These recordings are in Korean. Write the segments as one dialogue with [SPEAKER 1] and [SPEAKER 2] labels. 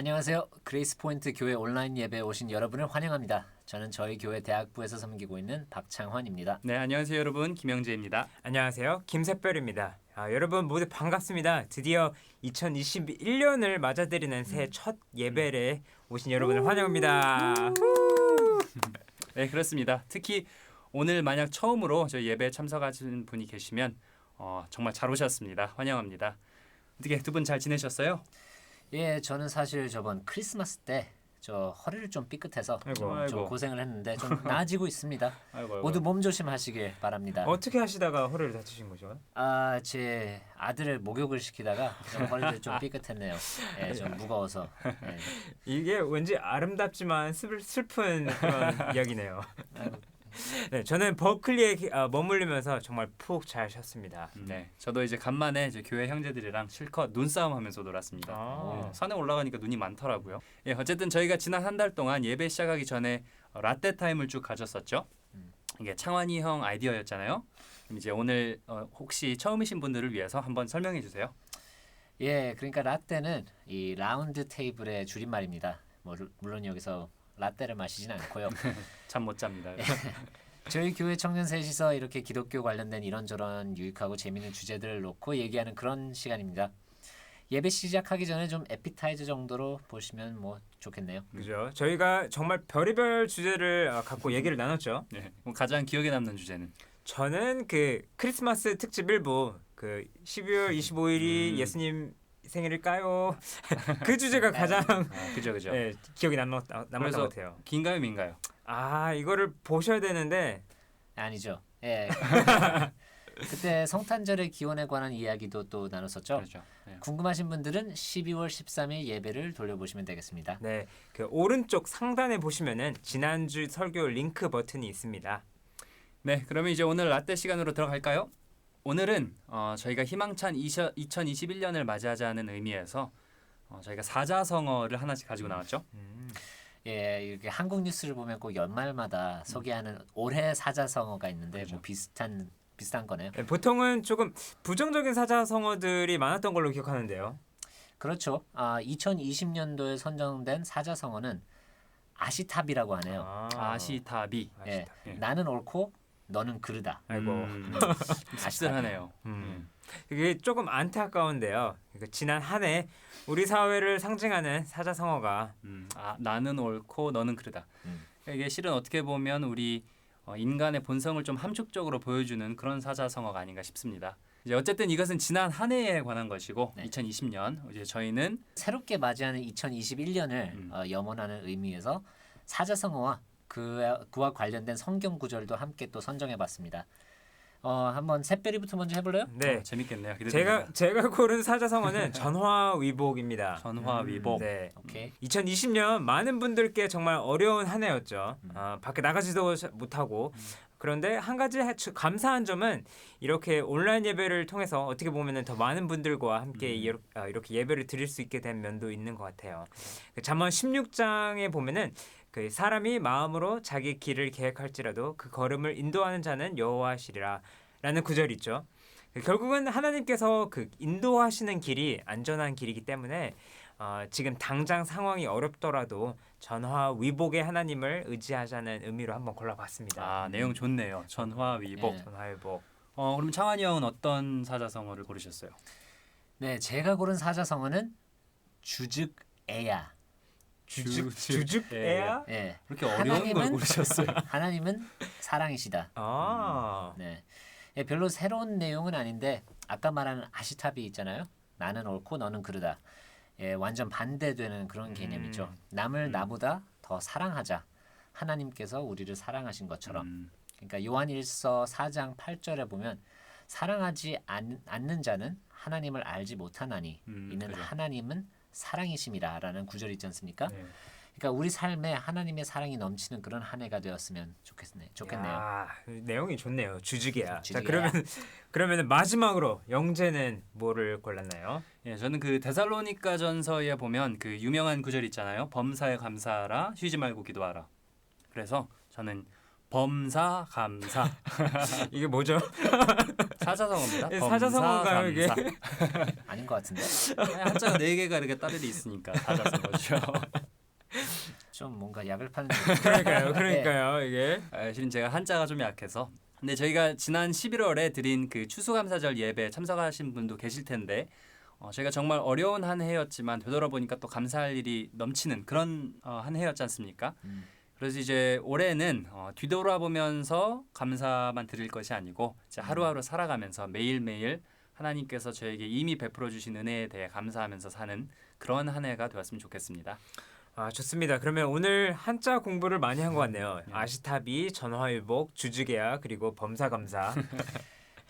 [SPEAKER 1] 안녕하세요. 그레이스 포인트 교회 온라인 예배에 오신 여러분을 환영합니다. 저는 저희 교회 대학부에서 섬기고 있는 박창환입니다.
[SPEAKER 2] 네, 안녕하세요 여러분. 김영재입니다.
[SPEAKER 3] 안녕하세요. 김샛별입니다. 여러분 모두 반갑습니다. 드디어 2021년을 맞아들이는 새해 첫 예배에 오신 여러분을 환영합니다.
[SPEAKER 2] 네, 그렇습니다. 특히 오늘 만약 처음으로 저희 예배에 참석하신 분이 계시면 정말 잘 오셨습니다. 환영합니다. 어떻게 두 분 잘 지내셨어요?
[SPEAKER 1] 예, 저는 사실 저번 크리스마스 때 저 허리를 좀 삐끗해서 좀
[SPEAKER 2] 아이고.
[SPEAKER 1] 고생을 했는데 좀 나아지고 있습니다.
[SPEAKER 2] 아이고.
[SPEAKER 1] 모두 몸 조심하시길 바랍니다.
[SPEAKER 3] 어떻게 하시다가 허리를 다치신 거죠?
[SPEAKER 1] 제 아들을 목욕을 시키다가 좀 허리를 좀 삐끗했네요. 예, 좀 무거워서. 예.
[SPEAKER 3] 이게 왠지 아름답지만 슬픈 그런 이야기네요. 네, 저는 버클리에 머물리면서 정말 푹 잘 쉬었습니다.
[SPEAKER 2] 네, 저도 이제 간만에 이제 교회 형제들이랑 실컷 눈싸움하면서 놀았습니다. 산에 올라가니까 눈이 많더라고요. 예, 어쨌든 저희가 지난 한 달 동안 예배 시작하기 전에 라떼 타임을 쭉 가졌었죠. 이게 창환이 형 아이디어였잖아요. 그럼 이제 오늘 혹시 처음이신 분들을 위해서 한번 설명해 주세요.
[SPEAKER 1] 예, 그러니까 라떼는 이 라운드 테이블의 줄임말입니다. 물론 여기서 라떼를 마시진 않고요.
[SPEAKER 2] 잠 못 잡니다.
[SPEAKER 1] 저희 교회 청년 셋이서 이렇게 기독교 관련된 이런저런 유익하고 재미있는 주제들을 놓고 얘기하는 그런 시간입니다. 예배 시작하기 전에 좀 에피타이저 정도로 보시면 뭐 좋겠네요.
[SPEAKER 3] 그죠? 저희가 정말 별의별 주제를 갖고 얘기를 나눴죠.
[SPEAKER 2] 네, 그럼 가장 기억에 남는 주제는
[SPEAKER 3] 저는 그 크리스마스 특집 일부 그 12월 25일이 예수님 생일일까요? 그 주제가 가장
[SPEAKER 2] 그죠.
[SPEAKER 3] 네, 기억이 남았던 것 같아요.
[SPEAKER 2] 긴가요, 민가요?
[SPEAKER 3] 이거를 보셔야 되는데
[SPEAKER 1] 아니죠. 예. 그때 성탄절의 기원에 관한 이야기도 또 나눴었죠.
[SPEAKER 2] 그렇죠. 네.
[SPEAKER 1] 궁금하신 분들은 12월 13일 예배를 돌려보시면 되겠습니다.
[SPEAKER 3] 네, 그 오른쪽 상단에 보시면은 지난주 설교 링크 버튼이 있습니다.
[SPEAKER 2] 네, 그러면 이제 오늘 라떼 시간으로 들어갈까요? 오늘은 저희가 희망찬 2021년을 맞이하자는 의미에서 저희가 사자성어를 하나씩 가지고 나왔죠.
[SPEAKER 1] 예, 이렇게 한국 뉴스를 보면 꼭 연말마다 소개하는 올해 사자성어가 있는데
[SPEAKER 2] 그렇죠.
[SPEAKER 1] 뭐 비슷한 거네요.
[SPEAKER 3] 네, 보통은 조금 부정적인 사자성어들이 많았던 걸로 기억하는데요.
[SPEAKER 1] 그렇죠. 2020년도에 선정된 사자성어는 아시탑이라고 하네요.
[SPEAKER 2] 아시타비.
[SPEAKER 1] 예,
[SPEAKER 2] 예.
[SPEAKER 1] 나는 옳고 너는 그르다.
[SPEAKER 3] 아이고.
[SPEAKER 2] 씁쓸하네요.
[SPEAKER 3] 이게 조금 안타까운데요. 지난 한 해 우리 사회를 상징하는 사자성어가
[SPEAKER 2] 나는 옳고 너는 그르다. 이게 실은 어떻게 보면 우리 인간의 본성을 좀 함축적으로 보여주는 그런 사자성어가 아닌가 싶습니다. 이제 어쨌든 이것은 지난 한 해에 관한 것이고
[SPEAKER 1] 네.
[SPEAKER 2] 2020년 이제 저희는
[SPEAKER 1] 새롭게 맞이하는 2021년을 염원하는 의미에서 사자성어와 그와 관련된 성경 구절도 함께 또 선정해봤습니다. 한번 샛별이부터 먼저 해볼래요?
[SPEAKER 3] 네.
[SPEAKER 2] 재밌겠네요. 기대됩니다.
[SPEAKER 3] 제가 고른 사자성어는 전화위복입니다.
[SPEAKER 2] 전화위복.
[SPEAKER 3] 네.
[SPEAKER 1] 오케이.
[SPEAKER 3] 2020년 많은 분들께 정말 어려운 한 해였죠. 밖에 나가지도 못하고 그런데 한 가지 감사한 점은 이렇게 온라인 예배를 통해서 어떻게 보면은 더 많은 분들과 함께 이렇게 예배를 드릴 수 있게 된 면도 있는 것 같아요. 그 잠언 16장에 보면은 그 사람이 마음으로 자기 길을 계획할지라도 그 걸음을 인도하는 자는 여호와시리라 라는 구절이 있죠. 결국은 하나님께서 그 인도하시는 길이 안전한 길이기 때문에 지금 당장 상황이 어렵더라도 전화위복의 하나님을 의지하자는 의미로 한번 골라봤습니다.
[SPEAKER 2] 내용 좋네요. 전화위복.
[SPEAKER 1] 네.
[SPEAKER 3] 전화위복.
[SPEAKER 2] 그럼 창환이 형은 어떤 사자성어를 고르셨어요?
[SPEAKER 1] 네, 제가 고른 사자성어는 주즉애야.
[SPEAKER 3] 주즉애야?
[SPEAKER 1] 예.
[SPEAKER 2] 그렇게 어려운 걸 고르셨어요?
[SPEAKER 1] 하나님은 사랑이시다. 네. 예, 별로 새로운 내용은 아닌데 아까 말하는 아시탑이 있잖아요. 나는 옳고 너는 그르다. 예, 완전 반대되는 그런 개념이죠. 남을 나보다 더 사랑하자. 하나님께서 우리를 사랑하신 것처럼. 그러니까 요한일서 4장 8절에 보면 사랑하지 않는 자는 하나님을 알지 못하나니 이는
[SPEAKER 2] 그죠.
[SPEAKER 1] 하나님은 사랑이심이라라는 구절이 있지 않습니까?
[SPEAKER 2] 네.
[SPEAKER 1] 그러니까 우리 삶에 하나님의 사랑이 넘치는 그런 한 해가 되었으면 좋겠네요.
[SPEAKER 3] 내용이 좋네요. 주즉애야. 자,
[SPEAKER 1] 주즉애야.
[SPEAKER 3] 그러면 마지막으로 영재는 뭐를 골랐나요?
[SPEAKER 2] 예, 저는 그 데살로니가전서에 보면 그 유명한 구절 있잖아요. 범사에 감사하라, 쉬지 말고 기도하라. 그래서 저는 범사 감사.
[SPEAKER 3] 이게 뭐죠?
[SPEAKER 2] 사자성어입니다.
[SPEAKER 3] 예,
[SPEAKER 2] 범사,
[SPEAKER 3] 사자성어인가요, 이게?
[SPEAKER 2] 감사.
[SPEAKER 1] 아닌 것 같은데.
[SPEAKER 2] 한자가 4개가 이렇게 따르르 있으니까 사자성어죠.
[SPEAKER 1] 좀 뭔가 약을 파는
[SPEAKER 3] 그러니까요, 이게.
[SPEAKER 2] 실은 제가 한자가 좀 약해서. 근데 저희가 지난 11월에 드린 그 추수감사절 예배 참석하신 분도 계실 텐데 저희가 정말 어려운 한 해였지만 되돌아보니까 또 감사할 일이 넘치는 그런 한 해였지 않습니까? 그래서 이제 올해는 뒤돌아보면서 감사만 드릴 것이 아니고 이제 하루하루 살아가면서 매일매일 하나님께서 저에게 이미 베풀어 주신 은혜에 대해 감사하면서 사는 그런 한 해가 되었으면 좋겠습니다.
[SPEAKER 3] 아, 좋습니다. 그러면 오늘 한자 공부를 많이 한 것 같네요. 아시타비, 전화위복, 주주계약, 그리고 범사감사.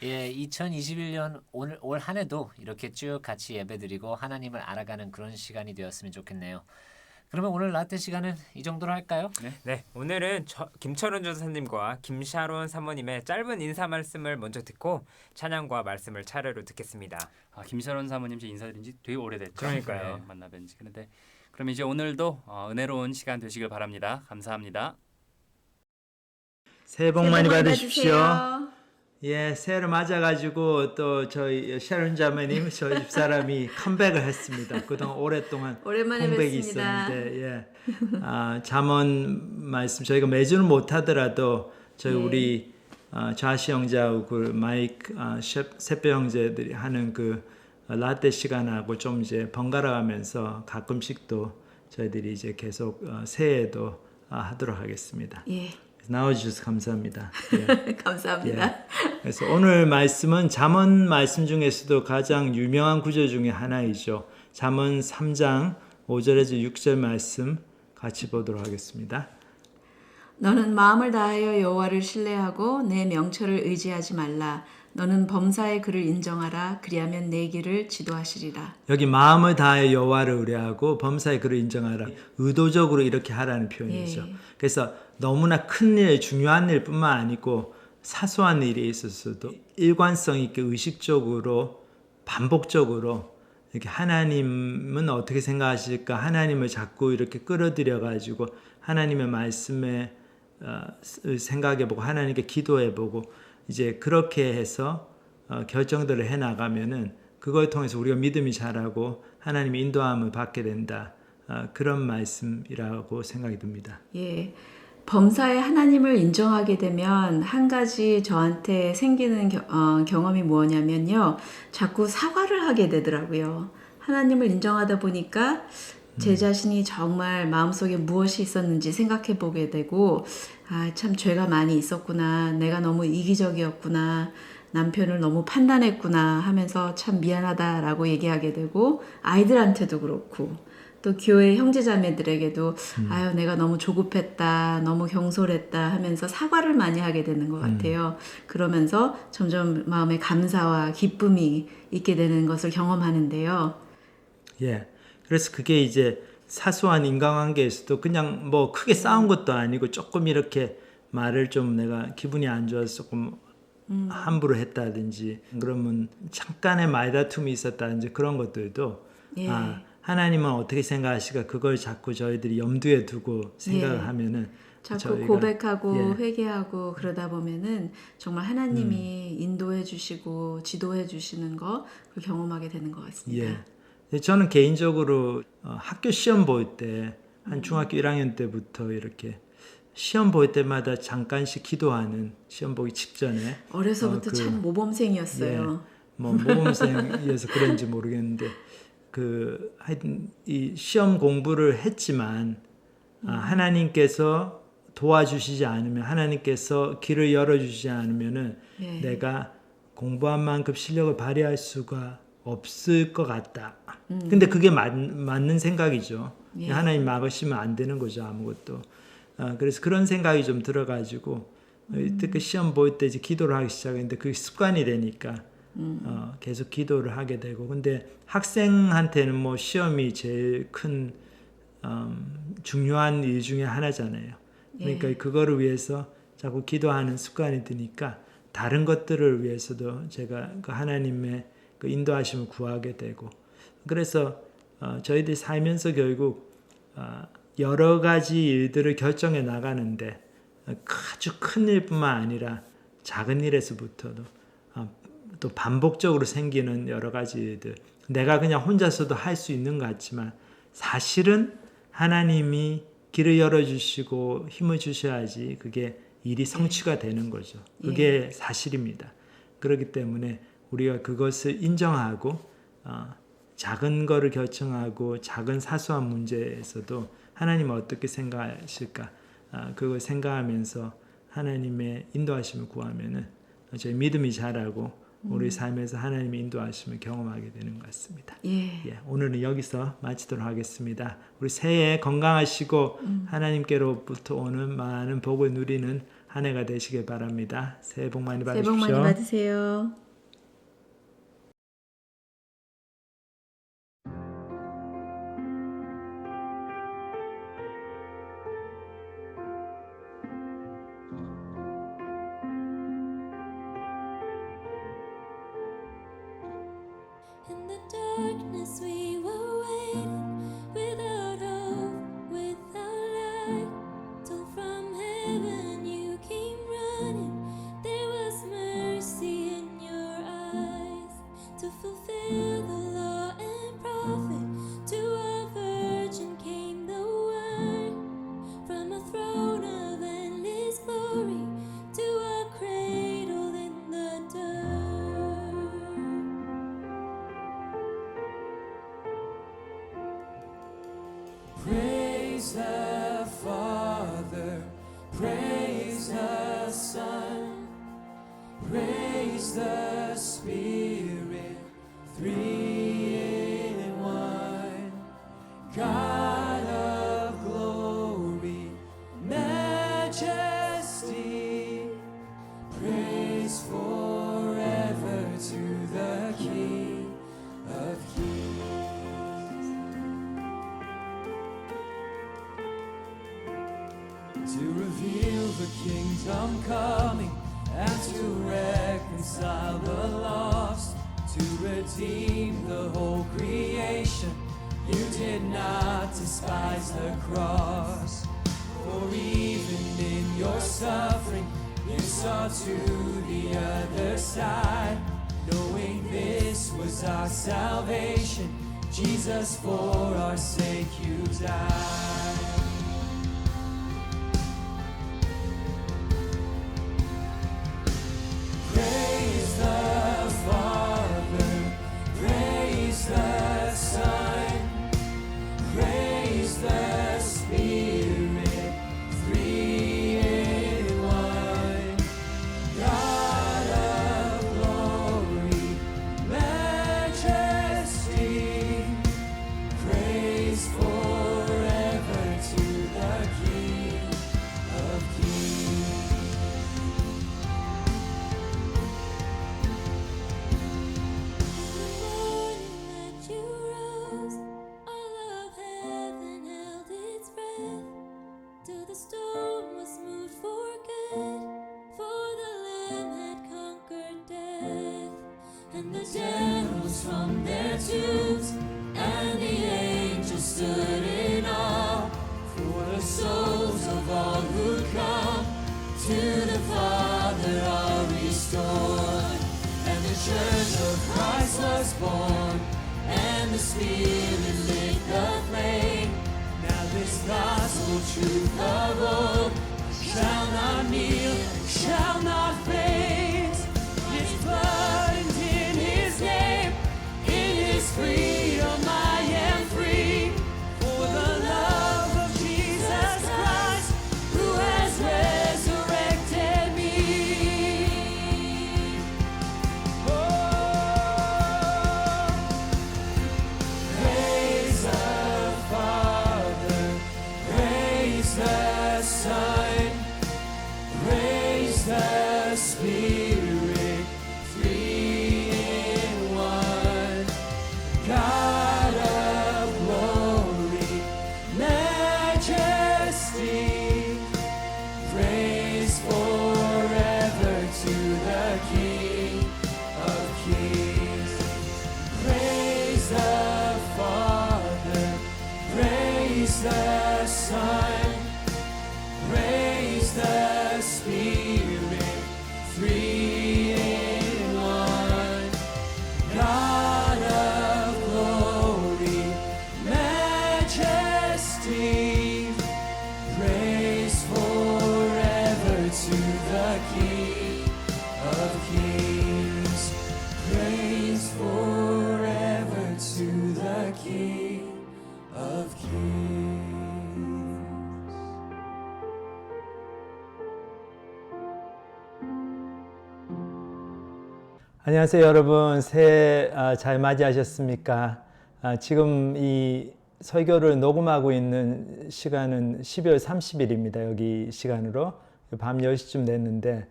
[SPEAKER 1] 예, 2021년 올 한 해도 이렇게 쭉 같이 예배드리고 하나님을 알아가는 그런 시간이 되었으면 좋겠네요. 그러면 오늘 라떼 시간은 이 정도로 할까요?
[SPEAKER 3] 네, 오늘은 김철원 전사님과 김샤론 사모님의 짧은 인사 말씀을 먼저 듣고 찬양과 말씀을 차례로 듣겠습니다.
[SPEAKER 2] 김sharon 사모님 제 인사드린 지 되게 오래됐죠.
[SPEAKER 3] 그러니까요.
[SPEAKER 2] 네, 만나 뵌 지. 그런데 그럼 이제 오늘도 은혜로운 시간 되시길 바랍니다. 감사합니다.
[SPEAKER 4] 새해 복 많이 받으십시오. 예, 새해를 맞아가지고 또 저희 샤론 자매님 저희 집사람이 컴백을 했습니다. 그동안 오랫동안
[SPEAKER 5] 오랜만에
[SPEAKER 4] 공백이
[SPEAKER 5] 뵙습니다.
[SPEAKER 4] 있었는데 잠언 말씀 저희가 매주는 못하더라도 저희 우리 좌시 형제하고 그 마이크 세뼈 형제들이 하는 그 라떼 시간하고 좀 이제 번갈아가면서 가끔씩 또 저희들이 이제 계속 새해에도 하도록 하겠습니다.
[SPEAKER 5] 예,
[SPEAKER 4] 나와주셔서 감사합니다. 예.
[SPEAKER 5] 감사합니다.
[SPEAKER 4] 예. 그래서 오늘 말씀은 잠언 말씀 중에서도 가장 유명한 구절 중에 하나이죠. 잠언 3장 5절에서 6절 말씀 같이 보도록 하겠습니다.
[SPEAKER 5] 너는 마음을 다하여 여호와를 신뢰하고 내 명철을 의지하지 말라. 너는 범사의 그를 인정하라. 그리하면 내 길을 지도하시리라.
[SPEAKER 4] 여기 마음을 다하여 여호와를 의뢰하고 범사의 그를 인정하라. 의도적으로 이렇게 하라는 표현이죠.
[SPEAKER 5] 예.
[SPEAKER 4] 그래서 너무나 큰 일, 중요한 일뿐만 아니고 사소한 일이 있었어도 일관성 있게 의식적으로 반복적으로 이렇게 하나님은 어떻게 생각하실까? 하나님을 자꾸 이렇게 끌어들여 가지고 하나님의 말씀에 생각해보고 하나님께 기도해보고 이제 그렇게 해서 결정들을 해 나가면은 그걸 통해서 우리가 믿음이 자라고 하나님의 인도함을 받게 된다. 그런 말씀이라고 생각이 듭니다.
[SPEAKER 5] 예. 범사의 하나님을 인정하게 되면 한 가지 저한테 생기는 경험이 뭐냐면요. 자꾸 사과를 하게 되더라고요. 하나님을 인정하다 보니까 제 자신이 정말 마음속에 무엇이 있었는지 생각해 보게 되고 참 죄가 많이 있었구나. 내가 너무 이기적이었구나. 남편을 너무 판단했구나 하면서 참 미안하다라고 얘기하게 되고 아이들한테도 그렇고 또 교회 형제자매들에게도 아유 내가 너무 조급했다 너무 경솔했다 하면서 사과를 많이 하게 되는 것 같아요. 그러면서 점점 마음에 감사와 기쁨이 있게 되는 것을 경험하는데요.
[SPEAKER 4] 예. 그래서 그게 이제 사소한 인간관계에서도 그냥 뭐 크게 싸운 것도 아니고 조금 이렇게 말을 좀 내가 기분이 안 좋아서 조금 함부로 했다든지 그러면 잠깐의 말다툼이 있었다든지 그런 것들도
[SPEAKER 5] 예.
[SPEAKER 4] 하나님은 어떻게 생각하실까 그걸 자꾸 저희들이 염두에 두고 생각을 하면은
[SPEAKER 5] 자꾸 고백하고 회개하고 그러다 보면은 정말 하나님이 인도해 주시고 지도해 주시는 거 그걸 경험하게 되는 것 같습니다.
[SPEAKER 4] 예. 저는 개인적으로 학교 시험 볼 때 한 중학교 1학년 때부터 이렇게 시험 볼 때마다 잠깐씩 기도하는 시험 보기 직전에
[SPEAKER 5] 어려서부터 참 모범생이었어요.
[SPEAKER 4] 뭐 모범생이어서 그런지 모르겠는데 하여튼 이 시험 공부를 했지만 하나님께서 도와주시지 않으면 하나님께서 길을 열어주시지 않으면은 내가 공부한 만큼 실력을 발휘할 수가 없을 것 같다. 근데 그게 맞는 생각이죠. 하나님 막으시면 안 되는 거죠 아무것도. 그래서 그런 생각이 좀 들어가지고 특히 시험 볼 때 이제 기도를 하기 시작했는데 그게 습관이 되니까 계속 기도를 하게 되고 근데 학생한테는 뭐 시험이 제일 큰 중요한 일 중에 하나잖아요. 그러니까 그거를 위해서 자꾸 기도하는 습관이 드니까 다른 것들을 위해서도 제가 그 하나님의 그 인도하심을 구하게 되고 그래서 저희들이 살면서 결국 여러 가지 일들을 결정해 나가는데 아주 큰 일뿐만 아니라 작은 일에서부터도 또 반복적으로 생기는 여러 가지 일들, 내가 그냥 혼자서도 할 수 있는 것 같지만 사실은 하나님이 길을 열어주시고 힘을 주셔야지 그게 일이 성취가 되는 거죠. 그게 사실입니다. 그렇기 때문에 우리가 그것을 인정하고 작은 거를 결정하고 작은 사소한 문제에서도 하나님은 어떻게 생각하실까, 그걸 생각하면서 하나님의 인도하심을 구하면은 저희 믿음이 자라고 우리 삶에서 하나님의 인도하심을 경험하게 되는 것 같습니다. 오늘은 여기서 마치도록 하겠습니다. 우리 새해 건강하시고 하나님께로부터 오는 많은 복을 누리는 한 해가 되시길 바랍니다. 새해 복 많이 받으십시오.
[SPEAKER 5] 새해 복 많이 받으세요.
[SPEAKER 6] In the darkness we were waiting, without hope, without light, till from heaven you came running. There was mercy in your eyes to fulfill the law and prophet. To a virgin came the word, from a throne of endless glory to a cradle in the dirt.
[SPEAKER 7] Praise the Father, praise the Son, praise the Spirit, three in one. God of glory, majesty, praise forever to the King of Kings. To reveal the kingdom coming and to reconcile the lost, to redeem the whole creation. You did not despise the cross, for even in your suffering you saw to the other side, knowing this was our salvation. Jesus, for our sake you died. Praise the Father, praise the Son, praise the Spirit, three in one. God of glory, majesty, praise forever to the King of Kings.
[SPEAKER 6] The morning that you rose, all of heaven held its breath, till the stone was moved for good, for the Lamb had conquered death. And the dead rose from their tombs, and the angels stood in awe, for the souls of all who come to the Father are restored. And the church of Christ was born, and the Spirit lit the flame. Now this gospel truth of old shall not kneel, shall not faint. His blood and in His name, in His freedom I am free. For the love of Jesus Christ, who has resurrected me. Praise the Father, praise the Son, praise the Spirit, three in one. God of glory, majesty, praise forever to the King of Kings. Praise the Father, praise the Son, praise the
[SPEAKER 7] King of Kings. Praise forever to the King of Kings.
[SPEAKER 4] 안녕하세요 여러분. 새해 잘 맞이하셨습니까? 지금 이 설교를 녹음하고 있는 시간은 12월 30일입니다. 여기 시간으로 밤 10시쯤 됐는데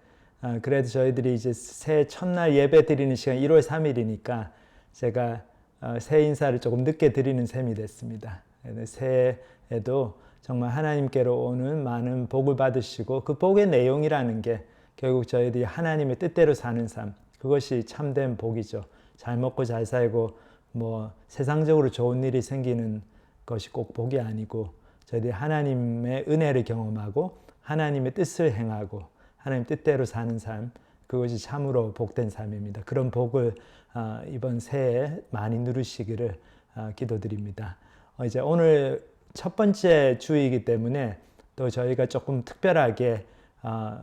[SPEAKER 4] 그래도 저희들이 이제 새해 첫날 예배 드리는 시간 1월 3일이니까 제가 새해 인사를 조금 늦게 드리는 셈이 됐습니다. 새해에도 정말 하나님께로 오는 많은 복을 받으시고 그 복의 내용이라는 게 결국 저희들이 하나님의 뜻대로 사는 삶, 그것이 참된 복이죠. 잘 먹고 잘 살고 뭐 세상적으로 좋은 일이 생기는 것이 꼭 복이 아니고 저희들이 하나님의 은혜를 경험하고 하나님의 뜻을 행하고 하나님 뜻대로 사는 삶, 그것이 참으로 복된 삶입니다. 그런 복을 이번 새해에 많이 누리시기를 기도드립니다. 이제 오늘 첫 번째 주이기 때문에 또 저희가 조금 특별하게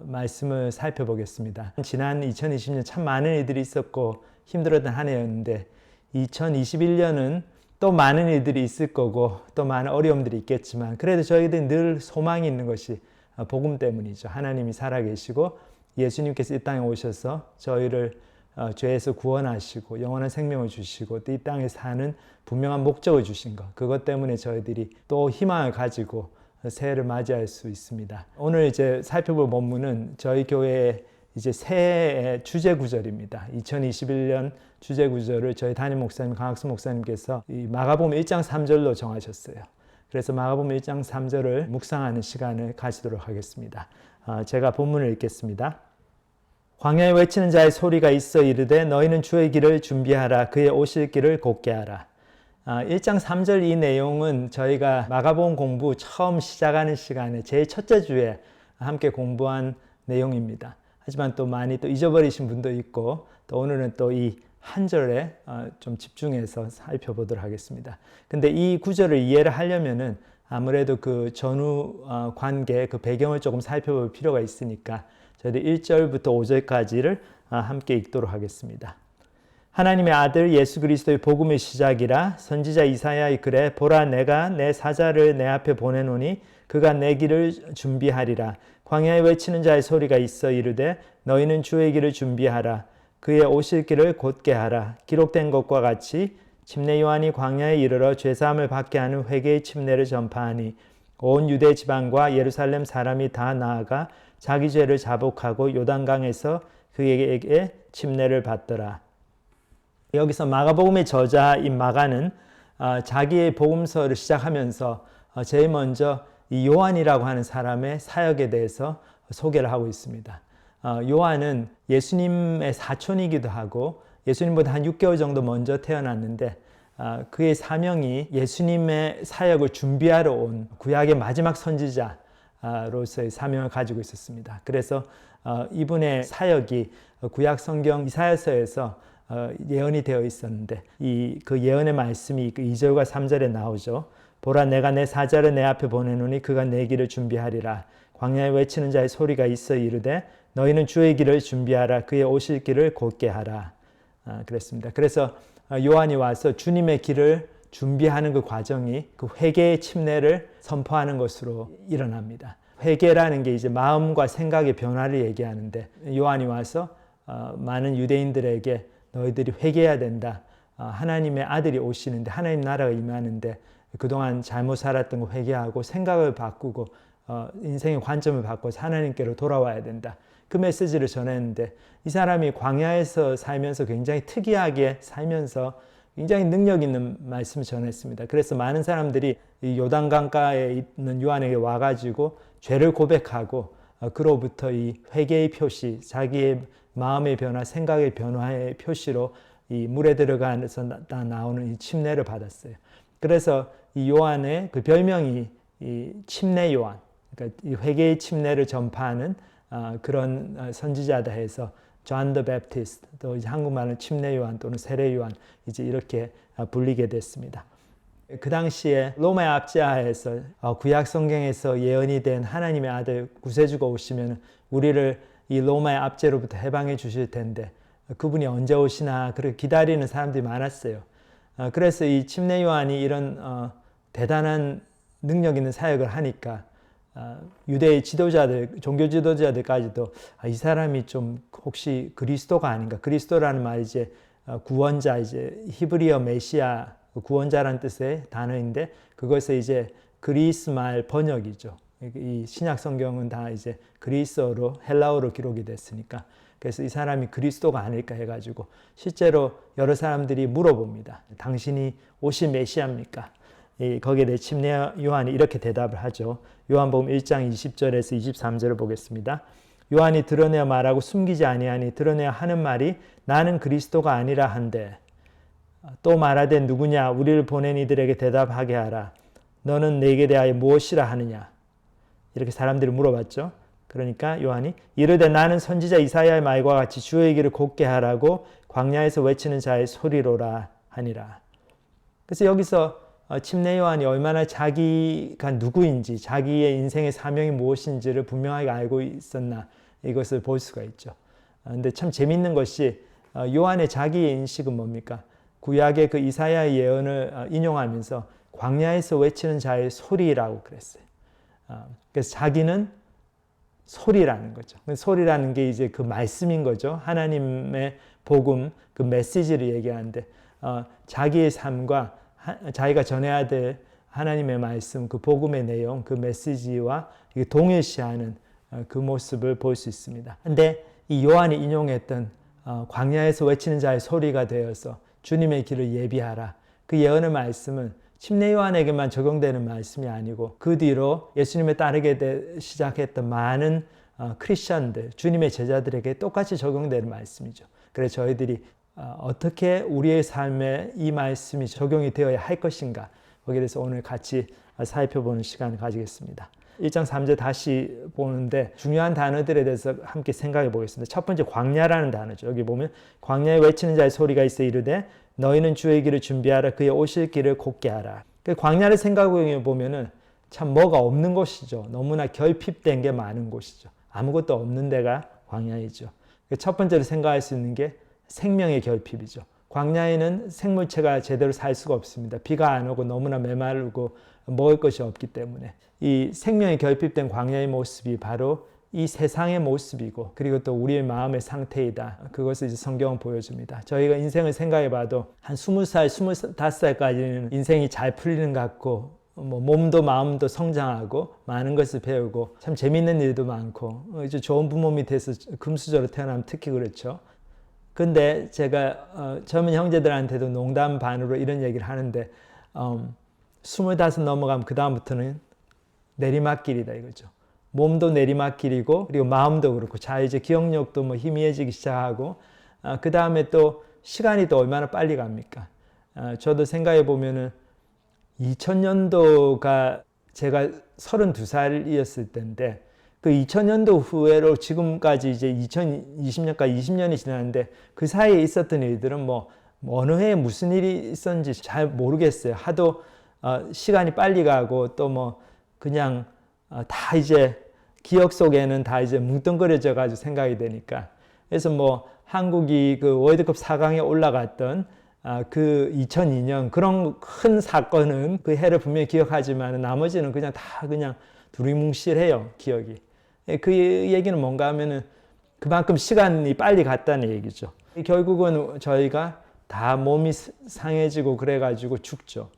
[SPEAKER 4] 말씀을 살펴보겠습니다. 지난 2020년 참 많은 일들이 있었고 힘들었던 한 해였는데 2021년은 또 많은 일들이 있을 거고 또 많은 어려움들이 있겠지만 그래도 저희들이 늘 소망이 있는 것이 복음 때문이죠. 하나님이 살아계시고 예수님께서 이 땅에 오셔서 저희를 죄에서 구원하시고 영원한 생명을 주시고 또 이 땅에 사는 분명한 목적을 주신 것, 그것 때문에 저희들이 또 희망을 가지고 새해를 맞이할 수 있습니다. 오늘 이제 살펴볼 본문은 저희 교회의 이제 새해의 주제 구절입니다. 2021년 주제 구절을 저희 담임 목사님 강학수 목사님께서 이 마가복음 1장 3절로 정하셨어요. 그래서 마가복음 1장 3절을 묵상하는 시간을 가지도록 하겠습니다. 제가 본문을 읽겠습니다. 광야에 외치는 자의 소리가 있어 이르되 너희는 주의 길을 준비하라. 그의 오실 길을 곧게 하라. 1장 3절 이 내용은 저희가 마가복음 공부 처음 시작하는 시간에 제일 첫째 주에 함께 공부한 내용입니다. 하지만 또 많이 또 잊어버리신 분도 있고 또 오늘은 또 이 한 절에 좀 집중해서 살펴보도록 하겠습니다. 근데 이 구절을 이해를 하려면은 아무래도 그 전후 관계 그 배경을 조금 살펴볼 필요가 있으니까 저희들 1절부터 5절까지를 함께 읽도록 하겠습니다. 하나님의 아들 예수 그리스도의 복음의 시작이라 선지자 이사야의 글에 보라 내가 내 사자를 내 앞에 보내노니 그가 내 길을 준비하리라. 광야에 외치는 자의 소리가 있어 이르되 너희는 주의 길을 준비하라. 그의 오실 길을 곧게 하라. 기록된 것과 같이 침례 요한이 광야에 이르러 죄사함을 받게 하는 회개의 침례를 전파하니 온 유대 지방과 예루살렘 사람이 다 나아가 자기 죄를 자복하고 요단강에서 그에게 침례를 받더라. 여기서 마가복음의 저자인 마가는 자기의 복음서를 시작하면서 제일 먼저 이 요한이라고 하는 사람의 사역에 대해서 소개를 하고 있습니다. 요한은 예수님의 사촌이기도 하고 예수님보다 한 6개월 정도 먼저 태어났는데 그의 사명이 예수님의 사역을 준비하러 온 구약의 마지막 선지자로서의 사명을 가지고 있었습니다. 그래서 이분의 사역이 구약 성경 이사야서에서 예언이 되어 있었는데 그 예언의 말씀이 그 2절과 3절에 나오죠. 보라 내가 내 사자를 내 앞에 보내노니 그가 내 길을 준비하리라. 광야에 외치는 자의 소리가 있어 이르되 너희는 주의 길을 준비하라. 그의 오실 길을 곧게 하라. 그랬습니다. 그래서 요한이 와서 주님의 길을 준비하는 그 과정이 그 회개의 침례를 선포하는 것으로 일어납니다. 회개라는 게 이제 마음과 생각의 변화를 얘기하는데 요한이 와서 많은 유대인들에게 너희들이 회개해야 된다. 하나님의 아들이 오시는데 하나님 나라가 임하는데 그동안 잘못 살았던 거 회개하고 생각을 바꾸고 인생의 관점을 바꿔서 하나님께로 돌아와야 된다. 그 메시지를 전했는데 이 사람이 광야에서 살면서 굉장히 특이하게 살면서 굉장히 능력 있는 말씀을 전했습니다. 그래서 많은 사람들이 이 요단강가에 있는 요한에게 와가지고 죄를 고백하고 그로부터 이 회개의 표시, 자기의 마음의 변화, 생각의 변화의 표시로 이 물에 들어가서 나오는 이 침례를 받았어요. 그래서 이 요한의 그 별명이 이 침례 요한, 그러니까 이 회개의 침례를 전파하는 그런 선지자다 해서 John the Baptist, 또 이제 한국말은 침례 요한 또는 세례 요한 이제 이렇게 불리게 됐습니다. 그 당시에 로마의 압제하에서 구약 성경에서 예언이 된 하나님의 아들 구세주가 오시면 우리를 이 로마의 압제로부터 해방해 주실 텐데 그분이 언제 오시나 그렇게 기다리는 사람들이 많았어요. 그래서 이 침례 요한이 이런 대단한 능력 있는 사역을 하니까 유대의 지도자들, 종교 지도자들까지도 이 사람이 좀 혹시 그리스도가 아닌가? 그리스도라는 말이 이제 구원자, 이제 히브리어 메시아 구원자라는 뜻의 단어인데 그것을 이제 그리스 말 번역이죠. 이 신약 성경은 다 이제 그리스어로 헬라어로 기록이 됐으니까 그래서 이 사람이 그리스도가 아닐까 해가지고 실제로 여러 사람들이 물어봅니다. 당신이 오실 메시아입니까? 거기에 대해 침례 요한이 이렇게 대답을 하죠. 요한복음 1장 20절에서 23절을 보겠습니다. 요한이 드러내어 말하고 숨기지 아니하니 드러내어 하는 말이 나는 그리스도가 아니라 한데 또 말하되 누구냐 우리를 보낸 이들에게 대답하게 하라. 너는 내게 대하여 무엇이라 하느냐? 이렇게 사람들이 물어봤죠. 그러니까 요한이 이르되 나는 선지자 이사야의 말과 같이 주의 길을 곧게 하라고 광야에서 외치는 자의 소리로라 하니라. 그래서 여기서 침례 요한이 얼마나 자기가 누구인지 자기의 인생의 사명이 무엇인지를 분명하게 알고 있었나 이것을 볼 수가 있죠. 근데 참 재밌는 것이 요한의 자기의 인식은 뭡니까? 구약의 그 이사야의 예언을 인용하면서 광야에서 외치는 자의 소리라고 그랬어요. 그래서 자기는 소리라는 거죠. 소리라는 게 이제 그 말씀인 거죠. 하나님의 복음, 그 메시지를 얘기하는데 자기의 삶과 자기가 전해야 될 하나님의 말씀, 그 복음의 내용, 그 메시지와 동일시하는 그 모습을 볼 수 있습니다. 근데 이 요한이 인용했던 광야에서 외치는 자의 소리가 되어서 주님의 길을 예비하라. 그 예언의 말씀은 침례 요한에게만 적용되는 말씀이 아니고 그 뒤로 예수님을 따르게 시작했던 많은 크리스천들, 주님의 제자들에게 똑같이 적용되는 말씀이죠. 그래서 저희들이 어떻게 우리의 삶에 이 말씀이 적용이 되어야 할 것인가 거기에 대해서 오늘 같이 살펴보는 시간을 가지겠습니다. 1장 3절 다시 보는데 중요한 단어들에 대해서 함께 생각해 보겠습니다. 첫 번째 광야라는 단어죠. 여기 보면 광야에 외치는 자의 소리가 있어 이르되 너희는 주의 길을 준비하라 그의 오실 길을 곧게 하라. 광야를 생각해 보면은 참 뭐가 없는 곳이죠. 너무나 결핍된 게 많은 곳이죠. 아무것도 없는 데가 광야이죠. 첫 번째로 생각할 수 있는 게 생명의 결핍이죠. 광야에는 생물체가 제대로 살 수가 없습니다. 비가 안 오고 너무나 메마르고 먹을 것이 없기 때문에 이 생명이 결핍된 광야의 모습이 바로 이 세상의 모습이고 그리고 또 우리의 마음의 상태이다. 그것을 이제 성경은 보여줍니다. 저희가 인생을 생각해 봐도 한 20살, 25살까지는 인생이 잘 풀리는 것 같고 몸도 마음도 성장하고 많은 것을 배우고 참 재밌는 일도 많고 이제 좋은 부모 밑에서 금수저로 태어나면 특히 그렇죠. 근데 제가 젊은 형제들한테도 농담 반으로 이런 얘기를 하는데 25 넘어가면 그 다음부터는 내리막길이다 이거죠. 몸도 내리막길이고 그리고 마음도 그렇고 자 이제 기억력도 뭐 희미해지기 시작하고 그 다음에 또 시간이 또 얼마나 빨리 갑니까? 저도 생각해 보면은 2000년도가 제가 32살이었을 때인데 그 2000년도 후에로 지금까지 이제 2020년까지 20년이 지났는데 그 사이에 있었던 일들은 뭐 어느 해에 무슨 일이 있었는지 잘 모르겠어요. 하도 시간이 빨리 가고 또 뭐 그냥 다 이제 기억 속에는 다 이제 뭉뚱그려져 가지고 생각이 되니까 그래서 뭐 한국이 그 월드컵 4강에 올라갔던 그 2002년 그런 큰 사건은 그 해를 분명히 기억하지만 나머지는 그냥 다 그냥 두리뭉실해요 기억이. 그 얘기는 뭔가 하면은 그만큼 시간이 빨리 갔다는 얘기죠. 결국은 저희가 다 몸이 상해지고 그래가지고 죽죠.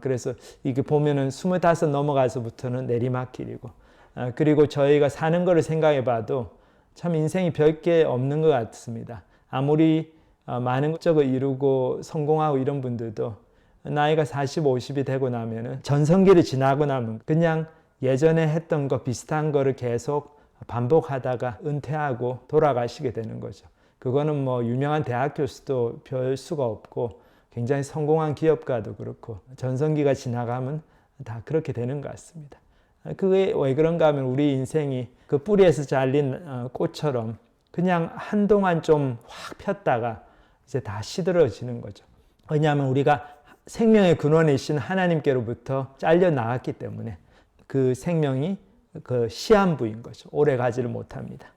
[SPEAKER 4] 그래서 이게 보면은 25 넘어가서부터는 내리막길이고 그리고 저희가 사는 거를 생각해 봐도 참 인생이 별게 없는 것 같습니다. 아무리 많은 것을 이루고 성공하고 이런 분들도 나이가 40, 50이 되고 나면은 전성기를 지나고 나면 그냥 예전에 했던 거 비슷한 거를 계속 반복하다가 은퇴하고 돌아가시게 되는 거죠. 그거는 뭐 유명한 대학 교수도 별 수가 없고 굉장히 성공한 기업가도 그렇고 전성기가 지나가면 다 그렇게 되는 것 같습니다. 그게 왜 그런가 하면 우리 인생이 그 뿌리에서 잘린 꽃처럼 그냥 한동안 좀 확 폈다가 이제 다 시들어지는 거죠. 왜냐하면 우리가 생명의 근원이신 하나님께로부터 잘려 나갔기 때문에 그 생명이 그 시한부인 거죠. 오래 가지를 못합니다.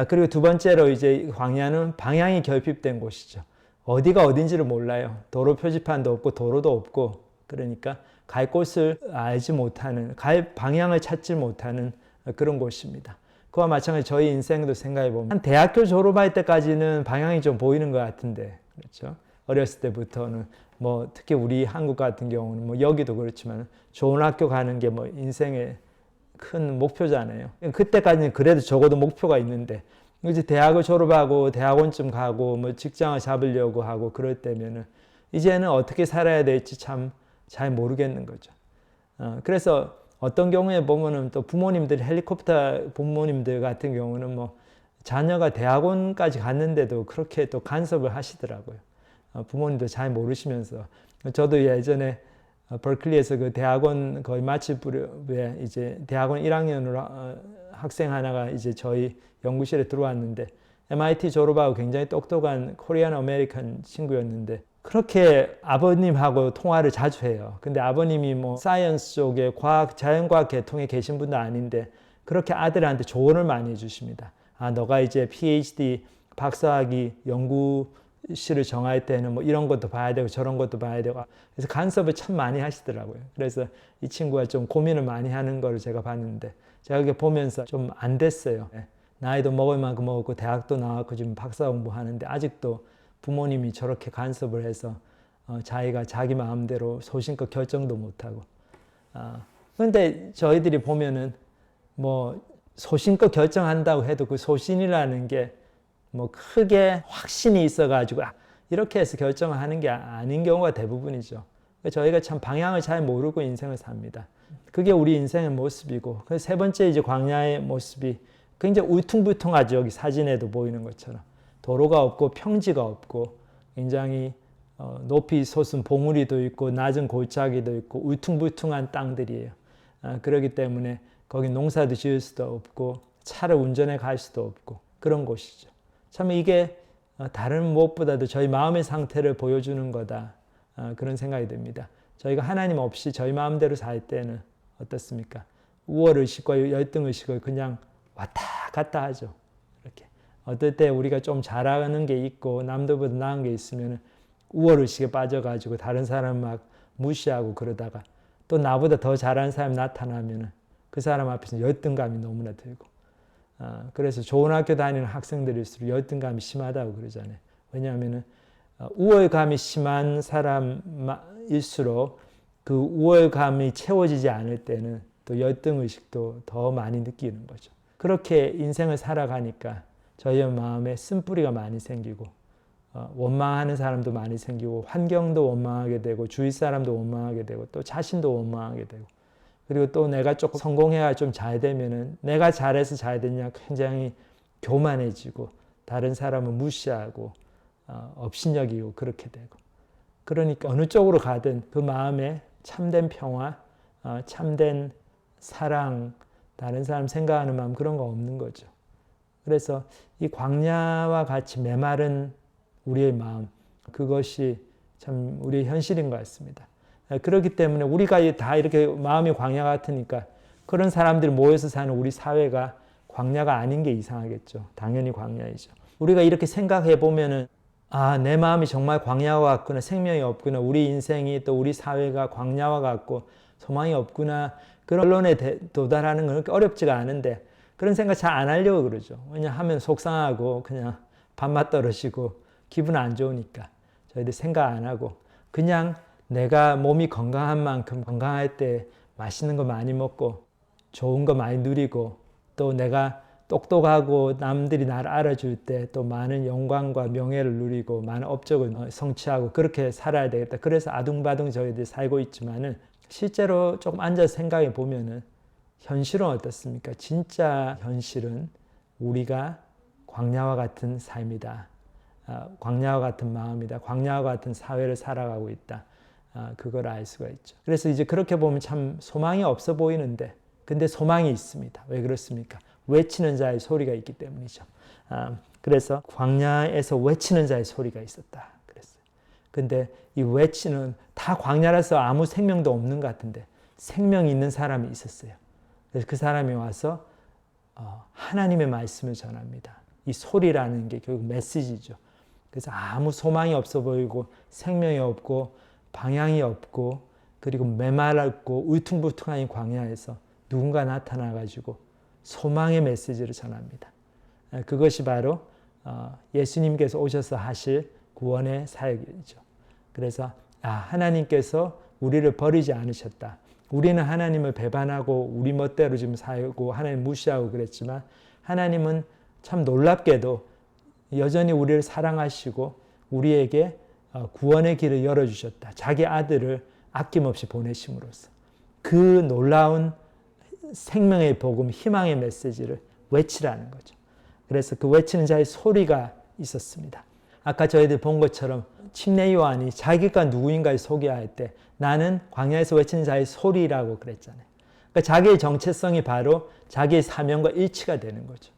[SPEAKER 4] 그리고 두 번째로 이제 광야는 방향이 결핍된 곳이죠. 어디가 어딘지를 몰라요. 도로 표지판도 없고 도로도 없고 그러니까 갈 곳을 알지 못하는, 갈 방향을 찾지 못하는 그런 곳입니다. 그와 마찬가지 저희 인생도 생각해 보면 한 대학교 졸업할 때까지는 방향이 좀 보이는 것 같은데 그렇죠. 어렸을 때부터는 뭐 특히 우리 한국 같은 경우는 뭐 여기도 그렇지만 좋은 학교 가는 게 뭐 인생의 큰 목표잖아요. 그때까지는 그래도 적어도 목표가 있는데 이제 대학을 졸업하고 대학원쯤 가고 뭐 직장을 잡으려고 하고 그럴 때면은 이제는 어떻게 살아야 될지 참 잘 모르겠는 거죠. 그래서 어떤 경우에 보면은 또 부모님들 헬리콥터 부모님들 같은 경우는 뭐 자녀가 대학원까지 갔는데도 그렇게 또 간섭을 하시더라고요. 부모님도 잘 모르시면서 저도 예전에 버클리에서 그 대학원 거의 마칠 무렵에 이제 대학원 1학년으로 학생 하나가 이제 저희 연구실에 들어왔는데 MIT 졸업하고 굉장히 똑똑한 코리안 아메리칸 친구였는데 그렇게 아버님하고 통화를 자주 해요. 근데 아버님이 뭐 사이언스 쪽에 자연과학 계통에 계신 분도 아닌데 그렇게 아들한테 조언을 많이 해주십니다. 너가 이제 PhD 박사학위 연구실을 정할 때는 뭐 이런 것도 봐야 되고 저런 것도 봐야 되고 그래서 간섭을 참 많이 하시더라고요. 그래서 이 친구가 좀 고민을 많이 하는 걸 제가 봤는데 제가 이렇게 보면서 좀 안 됐어요. 나이도 먹을 만큼 먹었고 대학도 나왔고 지금 박사 공부하는데 아직도 부모님이 저렇게 간섭을 해서 자기가 자기 마음대로 소신껏 결정도 못하고 그런데 저희들이 보면은 뭐 소신껏 결정한다고 해도 그 소신이라는 게 뭐 크게 확신이 있어가지고 이렇게 해서 결정을 하는 게 아닌 경우가 대부분이죠. 저희가 참 방향을 잘 모르고 인생을 삽니다. 그게 우리 인생의 모습이고 그 세 번째 이제 광야의 모습이 굉장히 울퉁불퉁하죠. 여기 사진에도 보이는 것처럼 도로가 없고 평지가 없고 굉장히 높이 솟은 봉우리도 있고 낮은 골짜기도 있고 울퉁불퉁한 땅들이에요. 그렇기 때문에 거기 농사도 지을 수도 없고 차를 운전해 갈 수도 없고 그런 곳이죠. 참 이게 다른 무엇보다도 저희 마음의 상태를 보여주는 거다. 그런 생각이 듭니다. 저희가 하나님 없이 저희 마음대로 살 때는 어떻습니까? 우월의식과 열등의식을 그냥 왔다 갔다 하죠. 이렇게. 어떨 때 우리가 좀 잘하는 게 있고 남들보다 나은 게 있으면 우월의식에 빠져가지고 다른 사람 막 무시하고 그러다가 또 나보다 더 잘하는 사람 나타나면 그 사람 앞에서 열등감이 너무나 들고 그래서 좋은 학교 다니는 학생들일수록 열등감이 심하다고 그러잖아요. 왜냐하면 우월감이 심한 사람일수록 그 우월감이 채워지지 않을 때는 또 열등의식도 더 많이 느끼는 거죠. 그렇게 인생을 살아가니까 저희의 마음에 쓴뿌리가 많이 생기고 원망하는 사람도 많이 생기고 환경도 원망하게 되고 주위 사람도 원망하게 되고 또 자신도 원망하게 되고 그리고 또 내가 조금 성공해야 좀 잘 되면은 내가 잘해서 잘 됐냐 굉장히 교만해지고 다른 사람은 무시하고 업신여기고 그렇게 되고 그러니까 어느 쪽으로 가든 그 마음에 참된 평화, 참된 사랑, 다른 사람 생각하는 마음 그런 거 없는 거죠. 그래서 이 광야와 같이 메마른 우리의 마음 그것이 참 우리의 현실인 것 같습니다. 그렇기 때문에 우리가 다 이렇게 마음이 광야 같으니까 그런 사람들이 모여서 사는 우리 사회가 광야가 아닌 게 이상하겠죠. 당연히 광야이죠. 우리가 이렇게 생각해 보면은 내 마음이 정말 광야와 같구나. 생명이 없구나. 우리 인생이 또 우리 사회가 광야와 같고 소망이 없구나. 그런 결론에 도달하는 건 그렇게 어렵지가 않은데 그런 생각 잘 안 하려고 그러죠. 왜냐하면 속상하고 그냥 밥맛 떨어지고 기분 안 좋으니까 저희들 생각 안 하고 그냥 내가 몸이 건강한 만큼 건강할 때 맛있는 거 많이 먹고 좋은 거 많이 누리고 또 내가 똑똑하고 남들이 나를 알아줄 때 또 많은 영광과 명예를 누리고 많은 업적을 성취하고 그렇게 살아야 되겠다. 그래서 아둥바둥 저희들이 살고 있지만은 실제로 조금 앉아서 생각해 보면은 현실은 어떻습니까? 진짜 현실은 우리가 광야와 같은 삶이다. 광야와 같은 마음이다. 광야와 같은 사회를 살아가고 있다. 그걸 알 수가 있죠. 그래서 이제 그렇게 보면 참 소망이 없어 보이는데 근데 소망이 있습니다. 왜 그렇습니까? 외치는 자의 소리가 있기 때문이죠. 그래서 광야에서 외치는 자의 소리가 있었다. 그랬어요. 근데 이 외치는 다 광야라서 아무 생명도 없는 것 같은데 생명이 있는 사람이 있었어요. 그래서 그 사람이 와서 하나님의 말씀을 전합니다. 이 소리라는 게 결국 메시지죠. 그래서 아무 소망이 없어 보이고 생명이 없고 방향이 없고 그리고 메마르고 울퉁불퉁한 이 광야에서 누군가 나타나가지고 소망의 메시지를 전합니다. 그것이 바로 예수님께서 오셔서 하실 구원의 사역이죠. 그래서 하나님께서 우리를 버리지 않으셨다. 우리는 하나님을 배반하고 우리 멋대로 지금 살고 하나님 무시하고 그랬지만 하나님은 참 놀랍게도 여전히 우리를 사랑하시고 우리에게 구원의 길을 열어주셨다. 자기 아들을 아낌없이 보내심으로써 그 놀라운 생명의 복음, 희망의 메시지를 외치라는 거죠. 그래서 그 외치는 자의 소리가 있었습니다. 아까 저희들 본 것처럼 침례 요한이 자기가 누구인가를 소개할 때 나는 광야에서 외치는 자의 소리라고 그랬잖아요. 그러니까 자기의 정체성이 바로 자기의 사명과 일치가 되는 거죠.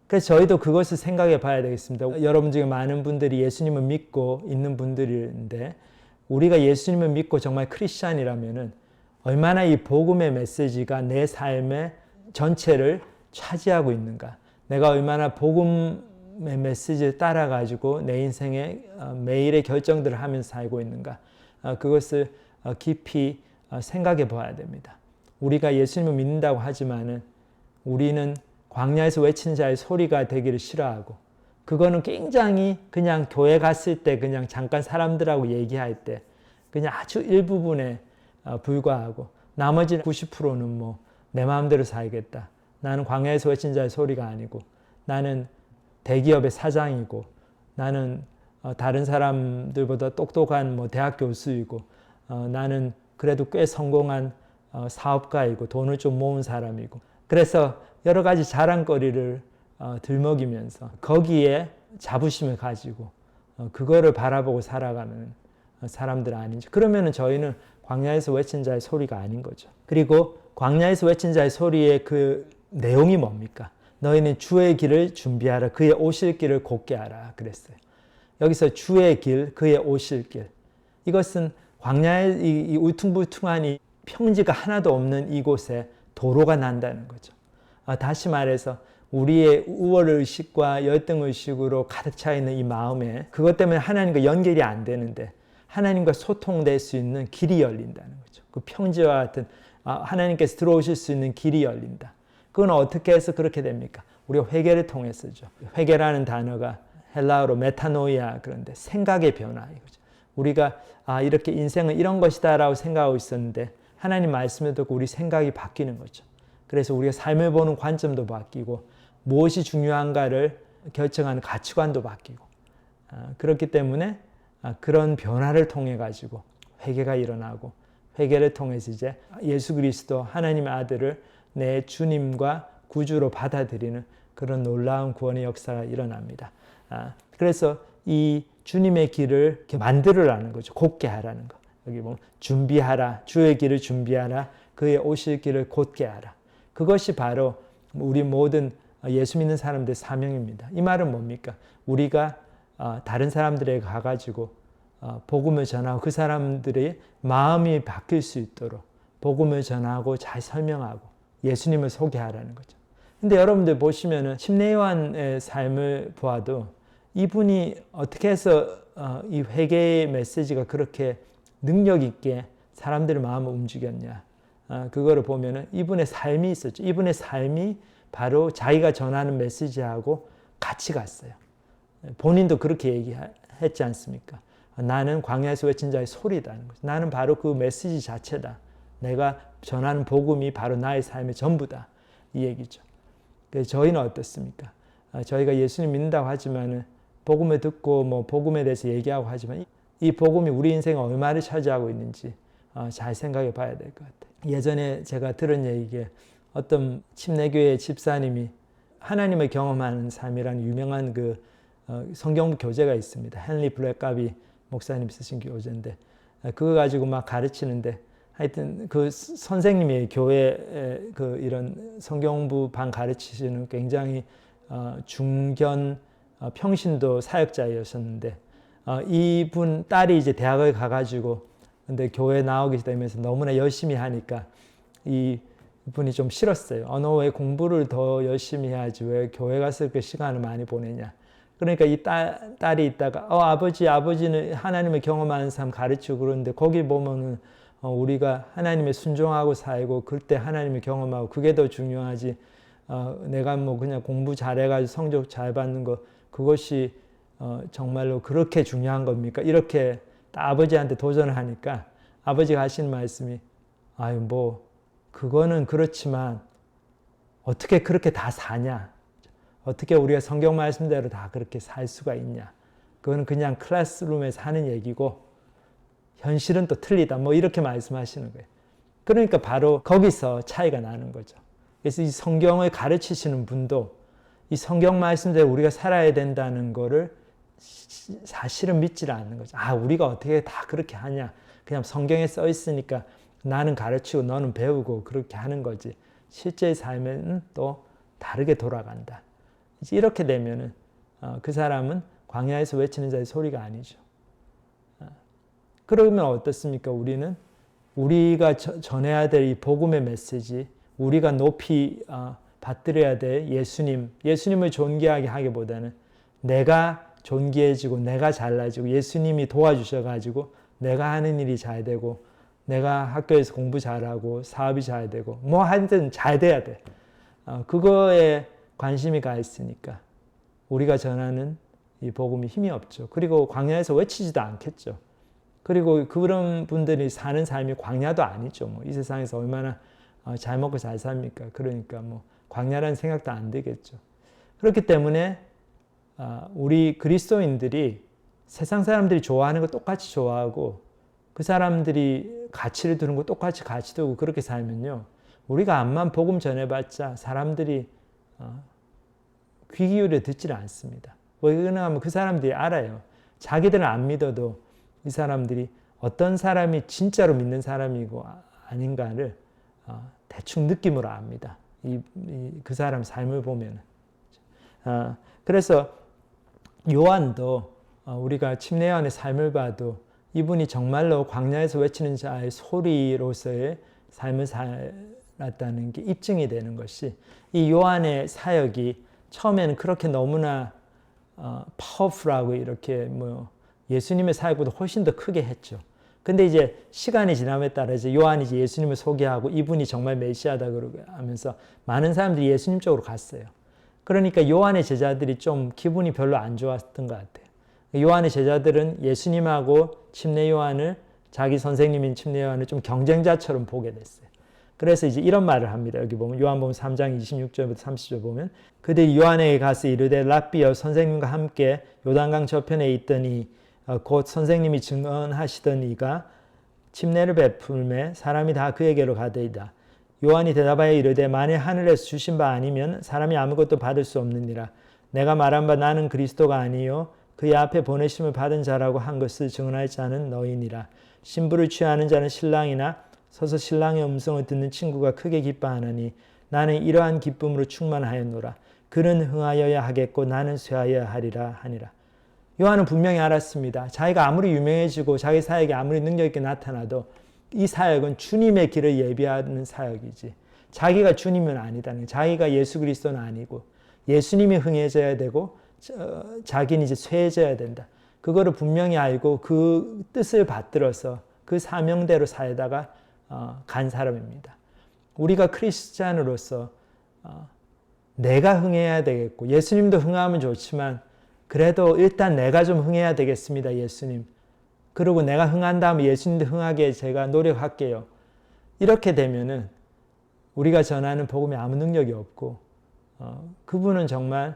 [SPEAKER 4] 그래서 저희도 그것을 생각해 봐야 되겠습니다. 여러분 중에 많은 분들이 예수님을 믿고 있는 분들인데 우리가 예수님을 믿고 정말 크리스찬이라면은 얼마나 이 복음의 메시지가 내 삶의 전체를 차지하고 있는가. 내가 얼마나 복음의 메시지를 따라가지고 내 인생의 매일의 결정들을 하면서 살고 있는가. 그것을 깊이 생각해 봐야 됩니다. 우리가 예수님을 믿는다고 하지만은 우리는 광야에서 외치는 자의 소리가 되기를 싫어하고 그거는 굉장히 그냥 교회 갔을 때 그냥 잠깐 사람들하고 얘기할 때 그냥 아주 일부분에 불과하고 나머지 90%는 뭐 내 마음대로 살겠다. 나는 광야에서 외치는 자의 소리가 아니고 나는 대기업의 사장이고 나는 다른 사람들보다 똑똑한 뭐 대학 교수이고 나는 그래도 꽤 성공한 사업가이고 돈을 좀 모은 사람이고 그래서 여러 가지 자랑거리를 들먹이면서 거기에 자부심을 가지고 그거를 바라보고 살아가는 사람들 아닌지. 그러면은 저희는 광야에서 외친 자의 소리가 아닌 거죠. 그리고 광야에서 외친 자의 소리의 그 내용이 뭡니까? 너희는 주의 길을 준비하라. 그의 오실 길을 곧게 하라. 그랬어요. 여기서 주의 길, 그의 오실 길. 이것은 광야의 이 울퉁불퉁한 이 평지가 하나도 없는 이곳에 도로가 난다는 거죠. 다시 말해서 우리의 우월의식과 열등의식으로 가득 차 있는 이 마음에 그것 때문에 하나님과 연결이 안 되는데 하나님과 소통될 수 있는 길이 열린다는 거죠. 그 평지와 같은 하나님께서 들어오실 수 있는 길이 열린다. 그건 어떻게 해서 그렇게 됩니까? 우리가 회개를 통해서죠. 회개라는 단어가 헬라어로 메타노이아 그런데 생각의 변화 이거죠. 우리가 이렇게 인생은 이런 것이다라고 생각하고 있었는데 하나님 말씀을 듣고 우리 생각이 바뀌는 거죠. 그래서 우리가 삶을 보는 관점도 바뀌고 무엇이 중요한가를 결정하는 가치관도 바뀌고 그렇기 때문에 그런 변화를 통해 가지고 회개가 일어나고 회개를 통해서 이제 예수 그리스도 하나님의 아들을 내 주님과 구주로 받아들이는 그런 놀라운 구원의 역사가 일어납니다. 그래서 이 주님의 길을 이렇게 만들으라는 거죠. 곧게 하라는 거. 여기 보면 준비하라. 주의 길을 준비하라. 그의 오실 길을 곧게 하라. 그것이 바로 우리 모든 예수 믿는 사람들의 사명입니다. 이 말은 뭡니까? 우리가 다른 사람들에게 가가지고 복음을 전하고 그 사람들의 마음이 바뀔 수 있도록 복음을 전하고 잘 설명하고 예수님을 소개하라는 거죠. 근데 여러분들 보시면은 침례 요한의 삶을 보아도 이분이 어떻게 해서 이 회개의 메시지가 그렇게 능력 있게 사람들의 마음을 움직였냐. 그거를 보면은 이분의 삶이 있었죠. 이분의 삶이 바로 자기가 전하는 메시지하고 같이 갔어요. 본인도 그렇게 얘기했지 않습니까? 나는 광야에서 외친 자의 소리다는 거죠. 나는 바로 그 메시지 자체다. 내가 전하는 복음이 바로 나의 삶의 전부다. 이 얘기죠. 그래서 저희는 어떻습니까? 저희가 예수님 믿는다고 하지만은 복음을 듣고 뭐 복음에 대해서 얘기하고 하지만 이 복음이 우리 인생에 얼마를 차지하고 있는지 잘 생각해 봐야 될 것 같아요. 예전에 제가 들은 얘기에 어떤 침례교회 집사님이 하나님을 경험하는 삶이라는 유명한 그 성경 교재가 있습니다. 헨리 블랙가비 목사님 쓰신 교재인데 그거 가지고 막 가르치는데 하여튼 그 선생님이 교회 그 이런 성경부 반 가르치시는 굉장히 중견 평신도 사역자였었는데 이분 딸이 이제 대학을 가가지고 근데 교회 나오게 되면서 너무나 열심히 하니까 이 분이 좀 싫었어요. 너 왜 공부를 더 열심히 해야지 왜 교회 가서 그 시간을 많이 보내냐. 그러니까 이 딸이 있다가 아버지는 하나님을 경험하는 삶 가르치고 그러는데 거기 보면은 우리가 하나님의 순종하고 살고 그때 하나님을 경험하고 그게 더 중요하지. 내가 뭐 그냥 공부 잘해가지고 성적 잘 받는 거 그것이 정말로 그렇게 중요한 겁니까? 이렇게 아버지한테 도전을 하니까 아버지가 하시는 말씀이 뭐 그거는 그렇지만 어떻게 그렇게 다 사냐? 어떻게 우리가 성경 말씀대로 다 그렇게 살 수가 있냐? 그거는 그냥 클래스룸에서 하는 얘기고 현실은 또 틀리다. 뭐 이렇게 말씀하시는 거예요. 그러니까 바로 거기서 차이가 나는 거죠. 그래서 이 성경을 가르치시는 분도 이 성경 말씀대로 우리가 살아야 된다는 거를 사실은 믿지 않는 거죠. 우리가 어떻게 다 그렇게 하냐. 그냥 성경에 써 있으니까 나는 가르치고 너는 배우고 그렇게 하는 거지. 실제 삶에는 또 다르게 돌아간다. 이렇게 되면은 그 사람은 광야에서 외치는 자의 소리가 아니죠. 그러면 어떻습니까? 우리가 전해야 될 이 복음의 메시지, 우리가 높이 받들어야 될 예수님을 존귀하게 하기보다는 내가 존귀해지고 내가 잘나지고 예수님이 도와주셔가지고 내가 하는 일이 잘 되고 내가 학교에서 공부 잘하고 사업이 잘 되고 뭐 하여튼 잘 돼야 돼. 그거에 관심이 가 있으니까 우리가 전하는 이 복음이 힘이 없죠. 그리고 광야에서 외치지도 않겠죠. 그리고 그런 분들이 사는 삶이 광야도 아니죠. 뭐 이 세상에서 얼마나 잘 먹고 잘 삽니까? 그러니까 뭐 광야라는 생각도 안 들겠죠. 그렇기 때문에 우리 그리스도인들이 세상 사람들이 좋아하는 거 똑같이 좋아하고 그 사람들이 가치를 두는 거 똑같이 가치 두고 그렇게 살면요. 우리가 암만 복음 전해봤자 사람들이 귀 기울여 듣지를 않습니다. 왜 그러냐면 그 사람들이 알아요. 자기들은 안 믿어도 이 사람들이 어떤 사람이 진짜로 믿는 사람이고 아닌가를 대충 느낌으로 압니다. 그 사람 삶을 보면. 그래서 요한도 우리가 침례 요한의 삶을 봐도 이분이 정말로 광야에서 외치는 자의 소리로서의 삶을 살았다는 게 입증이 되는 것이 이 요한의 사역이 처음에는 그렇게 너무나 파워풀하고 이렇게 뭐 예수님의 사역보다 훨씬 더 크게 했죠. 근데 이제 시간이 지남에 따라 이제 요한이 이제 예수님을 소개하고 이분이 정말 메시아다 그러고 하면서 많은 사람들이 예수님 쪽으로 갔어요. 그러니까 요한의 제자들이 좀 기분이 별로 안 좋았던 것 같아요. 요한의 제자들은 예수님하고 침례 요한을 자기 선생님인 침례 요한을 좀 경쟁자처럼 보게 됐어요. 그래서 이제 이런 말을 합니다. 여기 보면 요한복음 3장 26절부터 30절 보면 그들이 요한에게 가서 이르되 랍비여 선생님과 함께 요단강 저편에 있더니 곧 선생님이 증언하시던 이가 침례를 베풀매 사람이 다 그에게로 가더이다. 요한이 대답하여 이르되 만일 하늘에서 주신 바 아니면 사람이 아무것도 받을 수 없느니라. 내가 말한 바 나는 그리스도가 아니요 그의 앞에 보내심을 받은 자라고 한 것을 증언할 자는 너희니라. 신부를 취하는 자는 신랑이나 서서 신랑의 음성을 듣는 친구가 크게 기뻐하느니 나는 이러한 기쁨으로 충만하였노라. 그는 흥하여야 하겠고 나는 쇠하여야 하리라 하니라. 요한은 분명히 알았습니다. 자기가 아무리 유명해지고 자기 사역이 아무리 능력 있게 나타나도 이 사역은 주님의 길을 예비하는 사역이지 자기가 주님은 아니다는 거예요. 자기가 예수 그리스도는 아니고 예수님이 흥해져야 되고 자기는 이제 쇠해져야 된다. 그거를 분명히 알고 그 뜻을 받들어서 그 사명대로 살다가 간 사람입니다. 우리가 크리스찬으로서 내가 흥해야 되겠고 예수님도 흥하면 좋지만 그래도 일단 내가 좀 흥해야 되겠습니다. 예수님. 그리고 내가 흥한 다음에 예수님도 흥하게 제가 노력할게요. 이렇게 되면은 우리가 전하는 복음에 아무 능력이 없고 그분은 정말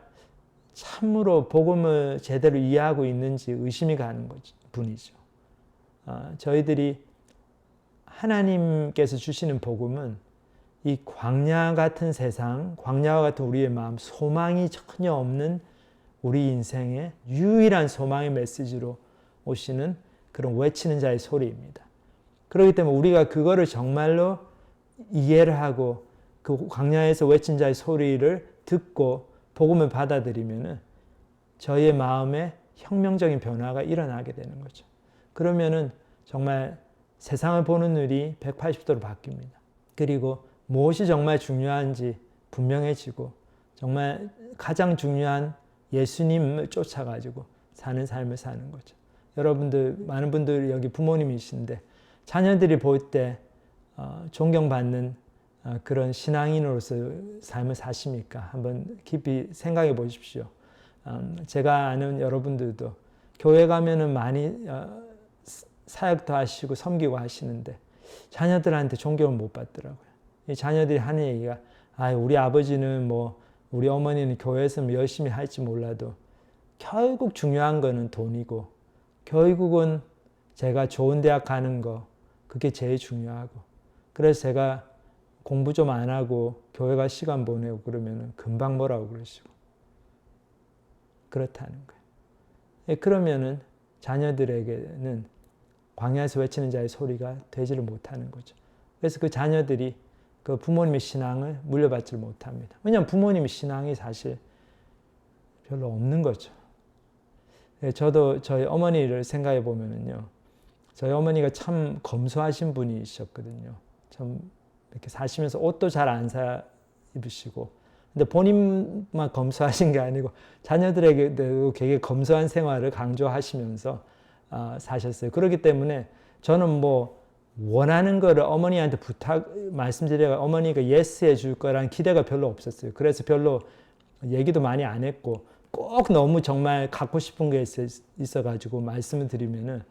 [SPEAKER 4] 참으로 복음을 제대로 이해하고 있는지 의심이 가는 분이죠. 저희들이 하나님께서 주시는 복음은 이 광야 같은 세상, 광야와 같은 우리의 마음, 소망이 전혀 없는 우리 인생의 유일한 소망의 메시지로 오시는 그런 외치는 자의 소리입니다. 그렇기 때문에 우리가 그거를 정말로 이해를 하고 그 광야에서 외친 자의 소리를 듣고 복음을 받아들이면은 저희의 마음에 혁명적인 변화가 일어나게 되는 거죠. 그러면은 정말 세상을 보는 눈이 180도로 바뀝니다. 그리고 무엇이 정말 중요한지 분명해지고 정말 가장 중요한 예수님을 쫓아가지고 사는 삶을 사는 거죠. 여러분들 많은 분들이 여기 부모님이신데 자녀들이 볼 때 존경받는 그런 신앙인으로서 삶을 사십니까? 한번 깊이 생각해 보십시오. 제가 아는 여러분들도 교회 가면은 많이 사역도 하시고 섬기고 하시는데 자녀들한테 존경을 못 받더라고요. 이 자녀들이 하는 얘기가 우리 아버지는 뭐 우리 어머니는 교회에서 열심히 할지 몰라도 결국 중요한 거는 돈이고 결국은 제가 좋은 대학 가는 거 그게 제일 중요하고 그래서 제가 공부 좀 안 하고 교회 가 시간 보내고 그러면 금방 뭐라고 그러시고 그렇다는 거예요. 그러면은 자녀들에게는 광야에서 외치는 자의 소리가 되지를 못하는 거죠. 그래서 그 자녀들이 그 부모님의 신앙을 물려받지 못합니다. 왜냐하면 부모님의 신앙이 사실 별로 없는 거죠. 저도 저희 어머니를 생각해 보면은요, 저희 어머니가 참 검소하신 분이셨거든요. 참 이렇게 사시면서 옷도 잘 안 사 입으시고, 근데 본인만 검소하신 게 아니고 자녀들에게도 되게 검소한 생활을 강조하시면서 사셨어요. 그렇기 때문에 저는 뭐 원하는 거를 어머니한테 말씀드려야 어머니가 예스 해줄 거란 기대가 별로 없었어요. 그래서 별로 얘기도 많이 안 했고 꼭 너무 정말 갖고 싶은 게 있어가지고 말씀을 드리면은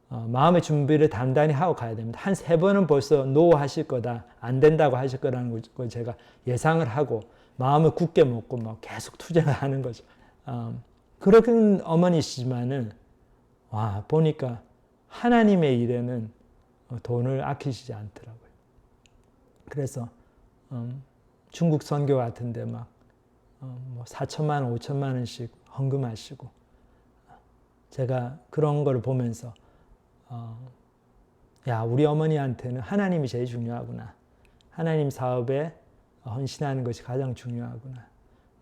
[SPEAKER 4] 마음의 준비를 단단히 하고 가야 됩니다. 한 3번은 벌써 노 하실 거다, 안 된다고 하실 거라는 걸 제가 예상을 하고 마음을 굳게 먹고 막 계속 투쟁을 하는 거죠. 그런 어머니시지만은 보니까 하나님의 일에는 돈을 아끼시지 않더라고요. 그래서 중국 선교 같은데 막 4천만 원, 5천만 원씩 헌금하시고 제가 그런 걸 보면서 우리 어머니한테는 하나님이 제일 중요하구나. 하나님 사업에 헌신하는 것이 가장 중요하구나.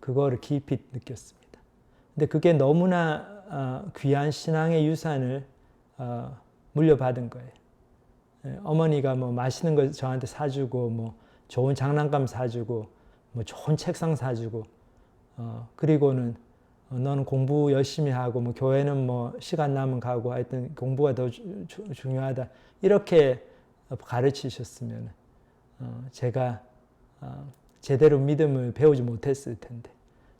[SPEAKER 4] 그거를 깊이 느꼈습니다. 근데 그게 너무나 귀한 신앙의 유산을 물려받은 거예요. 어머니가 뭐 맛있는 거 저한테 사주고 뭐 좋은 장난감 사주고 뭐 좋은 책상 사주고 그리고는 너는 공부 열심히 하고 뭐 교회는 뭐 시간 나면 가고 하여튼 공부가 더 중요하다 이렇게 가르치셨으면 제가 제대로 믿음을 배우지 못했을 텐데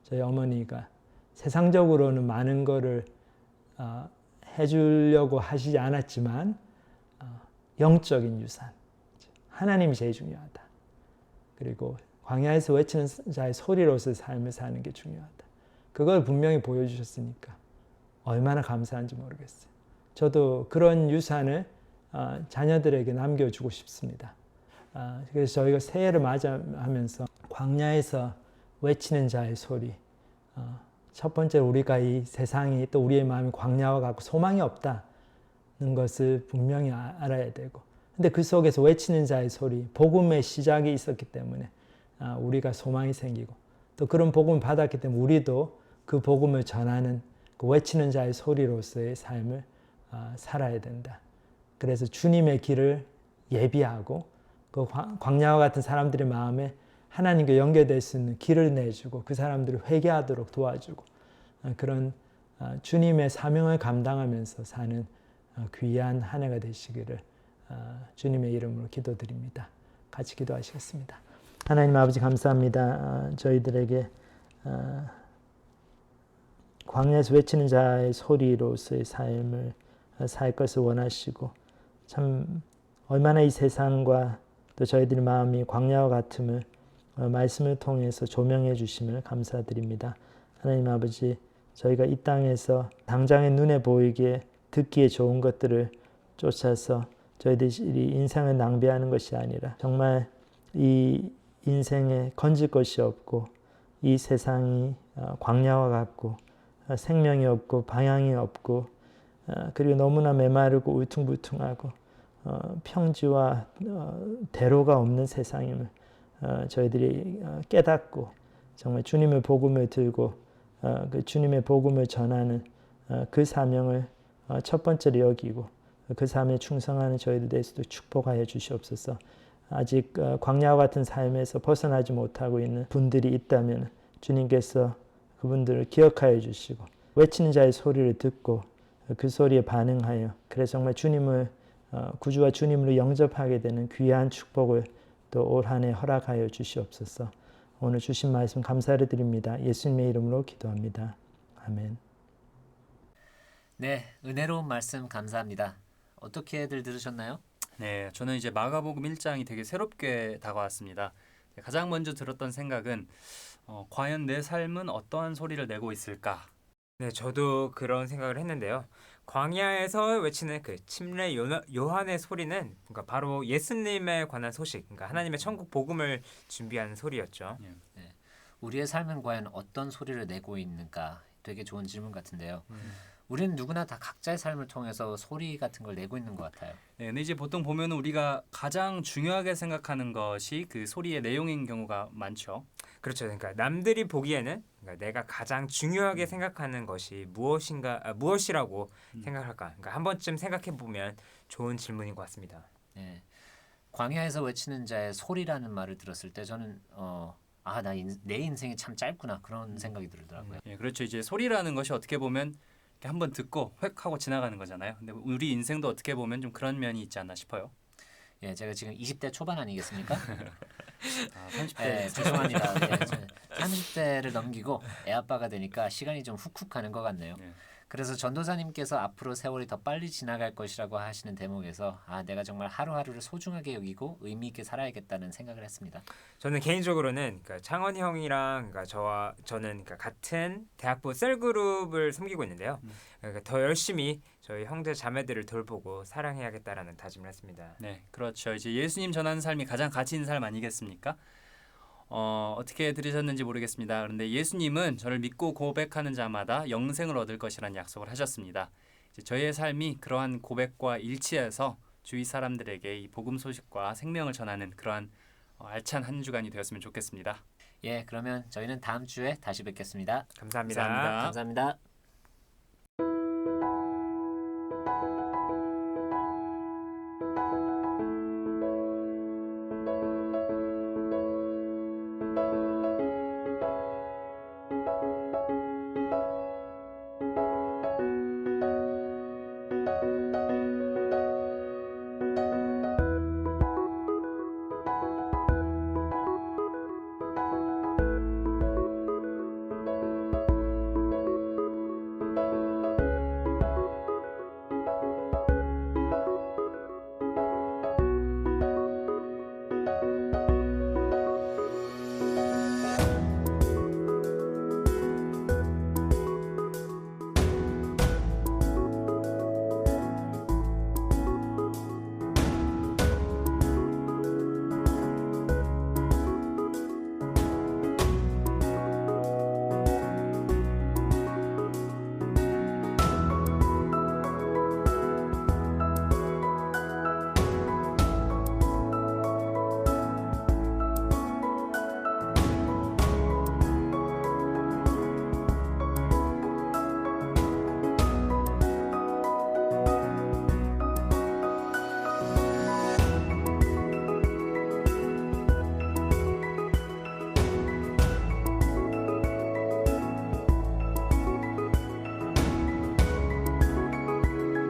[SPEAKER 4] 저희 어머니가 세상적으로는 많은 거를 해주려고 하시지 않았지만 영적인 유산, 하나님이 제일 중요하다. 그리고 광야에서 외치는 자의 소리로서 삶을 사는 게 중요하다. 그걸 분명히 보여주셨으니까 얼마나 감사한지 모르겠어요. 저도 그런 유산을 자녀들에게 남겨주고 싶습니다. 그래서 저희가 새해를 맞이하면서 광야에서 외치는 자의 소리, 첫 번째 우리가 이 세상이 또 우리의 마음이 광야와 같고 소망이 없다는 것을 분명히 알아야 되고 근데 그 속에서 외치는 자의 소리, 복음의 시작이 있었기 때문에 우리가 소망이 생기고 또 그런 복음을 받았기 때문에 우리도 그 복음을 전하는 그 외치는 자의 소리로서의 삶을 살아야 된다. 그래서 주님의 길을 예비하고 그 광야와 같은 사람들의 마음에 하나님과 연결될 수 있는 길을 내주고 그 사람들을 회개하도록 도와주고 그런 주님의 사명을 감당하면서 사는 귀한 한 해가 되시기를 주님의 이름으로 기도드립니다. 같이 기도하시겠습니다. 하나님 아버지 감사합니다. 저희들에게 광야에서 외치는 자의 소리로서의 삶을 살 것을 원하시고 참 얼마나 이 세상과 또 저희들의 마음이 광야와 같음을 말씀을 통해서 조명해 주심을 감사드립니다. 하나님 아버지 저희가 이 땅에서 당장의 눈에 보이게 듣기에 좋은 것들을 쫓아서 저희들이 인생을 낭비하는 것이 아니라 정말 이 인생에 건질 것이 없고 이 세상이 광야와 같고 생명이 없고 방향이 없고 그리고 너무나 메마르고 울퉁불퉁하고 평지와 대로가 없는 세상임을 저희들이 깨닫고 정말 주님의 복음을 들고 그 주님의 복음을 전하는 그 사명을 첫 번째로 여기고 그 삶에 충성하는 저희들 대해서도 축복하여 주시옵소서. 아직 광야와 같은 삶에서 벗어나지 못하고 있는 분들이 있다면 주님께서 그분들을 기억하여 주시고 외치는 자의 소리를 듣고 그 소리에 반응하여 그래서 정말 주님을 구주와 주님으로 영접하게 되는 귀한 축복을 또 올 한 해 허락하여 주시옵소서. 오늘 주신 말씀 감사를 드립니다. 예수님의 이름으로 기도합니다. 아멘.
[SPEAKER 1] 네, 은혜로운 말씀 감사합니다. 어떻게들 들으셨나요?
[SPEAKER 2] 네, 저는 이제 마가복음 1장이 되게 새롭게 다가왔습니다. 가장 먼저 들었던 생각은 과연 내 삶은 어떠한 소리를 내고 있을까?
[SPEAKER 3] 네, 저도 그런 생각을 했는데요. 광야에서 외치는 그 침례 요한의 소리는 그러니까 바로 예수님에 관한 소식, 그러니까 하나님의 천국 복음을 준비하는 소리였죠.
[SPEAKER 1] 우리의 삶은 과연 어떤 소리를 내고 있는가? 되게 좋은 질문 같은데요. 우리는 누구나 다 각자의 삶을 통해서 소리 같은 걸 내고 있는 것 같아요.
[SPEAKER 2] 네, 근데 이제 보통 보면 우리가 가장 중요하게 생각하는 것이 그 소리의 내용인 경우가 많죠.
[SPEAKER 3] 그렇죠. 그러니까 남들이 보기에는 그러니까 내가 가장 중요하게 생각하는 것이 무엇이라고 생각할까? 그러니까 한 번쯤 생각해 보면 좋은 질문인 것 같습니다.
[SPEAKER 1] 네. 광야에서 외치는 자의 소리라는 말을 들었을 때 저는 내 인생이 참 짧구나 그런 생각이 들더라고요.
[SPEAKER 2] 예, 그렇죠. 이제 소리라는 것이 어떻게 보면 이렇게 한번 듣고 획 하고 지나가는 거잖아요. 근데 우리 인생도 어떻게 보면 좀 그런 면이 있지 않나 싶어요.
[SPEAKER 1] 예, 제가 지금 20대 초반 아니겠습니까?
[SPEAKER 2] 30대.
[SPEAKER 1] 네, 죄송합니다. 예, 30대를 넘기고 애아빠가 되니까 시간이 좀 훅훅 가는 것 같네요.
[SPEAKER 2] 네.
[SPEAKER 1] 그래서 전도사님께서 앞으로 세월이 더 빨리 지나갈 것이라고 하시는 대목에서 내가 정말 하루하루를 소중하게 여기고 의미 있게 살아야겠다는 생각을 했습니다.
[SPEAKER 3] 저는 개인적으로는 그러니까 창원이 형이랑 그러니까 저는 그러니까 같은 대학부 셀그룹을 섬기고 있는데요. 그러니까 더 열심히 저희 형제 자매들을 돌보고 사랑해야겠다라는 다짐을 했습니다.
[SPEAKER 2] 네, 그렇죠. 이제 예수님 전하는 삶이 가장 가치 있는 삶 아니겠습니까? 어떻게 들으셨는지 모르겠습니다. 그런데 예수님은 저를 믿고 고백하는 자마다 영생을 얻을 것이라는 약속을 하셨습니다. 이제 저희의 삶이 그러한 고백과 일치해서 주위 사람들에게 이 복음 소식과 생명을 전하는 그러한 알찬 한 주간이 되었으면 좋겠습니다.
[SPEAKER 1] 예, 그러면 저희는 다음 주에 다시 뵙겠습니다.
[SPEAKER 3] 감사합니다.
[SPEAKER 2] 감사합니다.
[SPEAKER 1] 감사합니다.